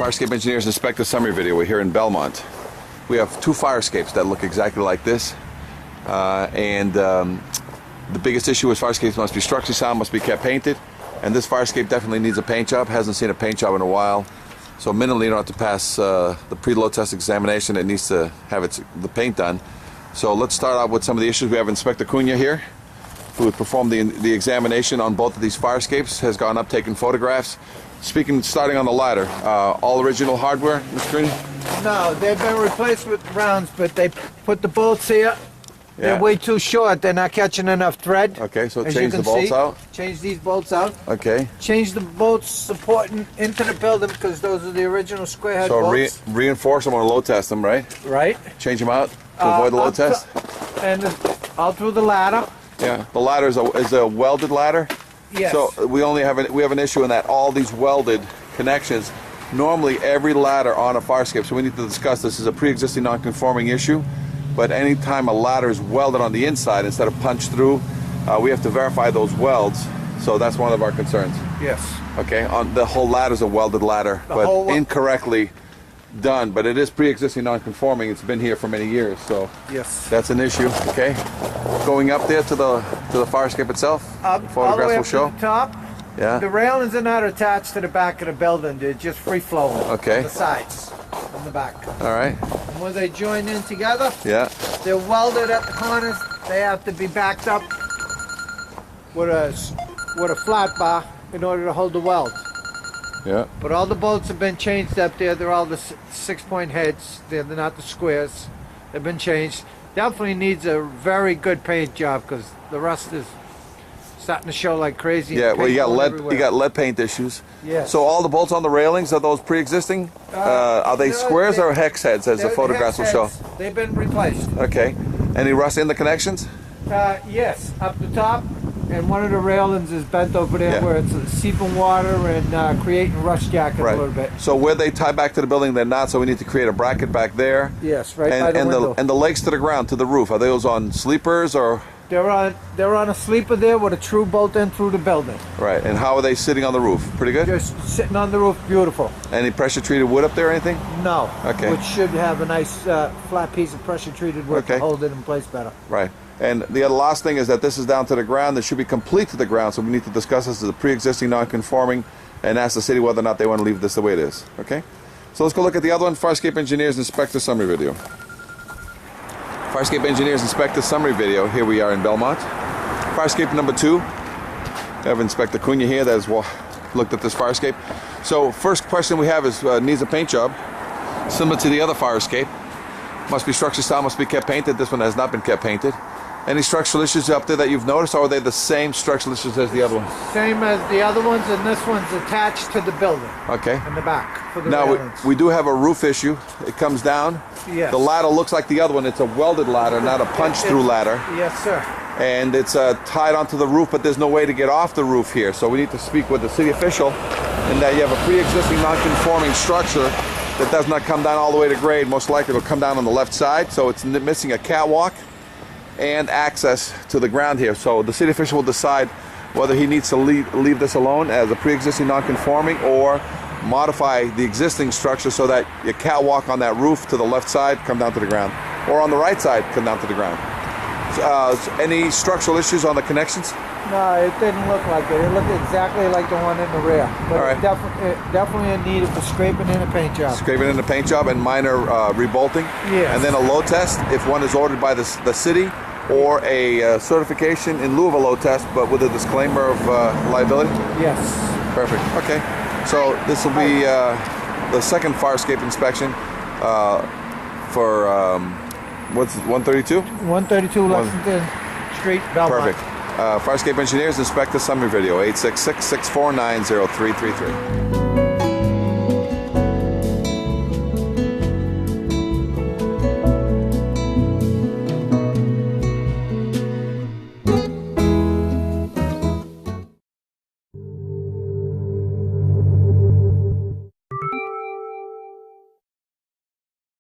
Fire escape engineers inspect the summary video. We're here in Belmont. We have two fire escapes that look exactly like this. The biggest issue is fire escapes must be structurally sound, must be kept painted. And this fire escape definitely needs a paint job. Hasn't seen a paint job in a while. So minimally you don't have to pass the pre-load test examination. It needs to have the paint done. So let's start out with some of the issues. We have Inspector Cunha here, who performed the examination on both of these fire escapes, has gone up taking photographs. Starting on the ladder, all original hardware, Mr. Cunha? No, they've been replaced with rounds, but they put the bolts here. They're way too short. They're not catching enough thread. Okay, so change the bolts out. Change these bolts out. Okay. Change the bolts supporting into the building because those are the original square head bolts. So reinforce them or load test them, right? Right. Change them out to avoid the load test? And all through the ladder. Yeah, the ladder is a welded ladder. Yes. So we have an issue in that all these welded connections. Normally every ladder on a fire escape, so we need to discuss this, is a pre-existing non-conforming issue. But anytime a ladder is welded on the inside instead of punched through, we have to verify those welds. So that's one of our concerns. Yes. Okay. On the whole ladder is a welded ladder, but incorrectly done. But it is pre-existing non-conforming. It's been here for many years, so yes, that's an issue. Okay. Going up there to the fire escape itself. Photographs all the way up to the top. Yeah. The railings are not attached to the back of the building. They're just free flowing. Okay. On the sides, on the back. All right. And when they join in together, yeah, they're welded at the corners. They have to be backed up with a flat bar in order to hold the weld. Yeah. But all the bolts have been changed up there. They're all the 6-point heads. They're not the squares. They've been changed. Definitely needs a very good paint job because the rust is starting to show like crazy. Yeah, well, you got lead paint issues. Yes. So all the bolts on the railings, are those pre-existing? Are they squares or hex heads, as the photographs will show? They've been replaced. Okay. Any rust in the connections? Yes, up the top, and one of the railings is bent over there where it's seeping water and creating rust jacket a little bit. So where they tie back to the building, they're not, so we need to create a bracket back there. Yes, right by the window. And the legs to the ground, to the roof, are those on sleepers or? They're on a sleeper there with a true bolt in through the building. Right, and how are they sitting on the roof? Pretty good? Just sitting on the roof, beautiful. Any pressure treated wood up there or anything? No. Okay. Which should have a nice flat piece of pressure treated wood to hold it in place better. Right. And the last thing is that this is down to the ground. This should be complete to the ground, so we need to discuss this as a pre-existing non-conforming and ask the city whether or not they want to leave this the way it is. Okay? So let's go look at the other one, Fire escape engineers inspect the summary video. Fire escape engineers inspect the summary video. Here we are in Belmont. Fire escape number 2. I have Inspector Cunha here that has looked at this fire escape. So first question we have is needs a paint job, similar to the other fire escape. Must be structurally sound, must be kept painted. This one has not been kept painted. Any structural issues up there that you've noticed, or are they the same structural issues as the other ones? Same as the other ones, and this one's attached to the building. Okay. In the back for the Now we do have a roof issue. It comes down. Yes. The ladder looks like the other one. It's a welded ladder, not a punch-through ladder. Yes, sir. And it's tied onto the roof, but there's no way to get off the roof here. So we need to speak with the city official in that you have a pre-existing non-conforming structure that does not come down all the way to grade. Most likely it'll come down on the left side, so it's missing a catwalk and access to the ground here. So the city official will decide whether he needs to leave this alone as a pre-existing non-conforming or modify the existing structure so that your catwalk on that roof to the left side come down to the ground, or on the right side come down to the ground. Any structural issues on the connections? No, it didn't look like it. It looked exactly like the one in the rear. But all right. Definitely in need of a scraping and a paint job. Scraping and a paint job and minor rebolting? Yes. And then a load test if one is ordered by the city, or a certification in lieu of a load test but with a disclaimer of liability? Yes. Perfect. Okay. So this will be the second fire escape inspection for what's 132? 132 Lexington Street, Belmont. Perfect. Fire escape engineers inspect the summary video, 866-649-0333.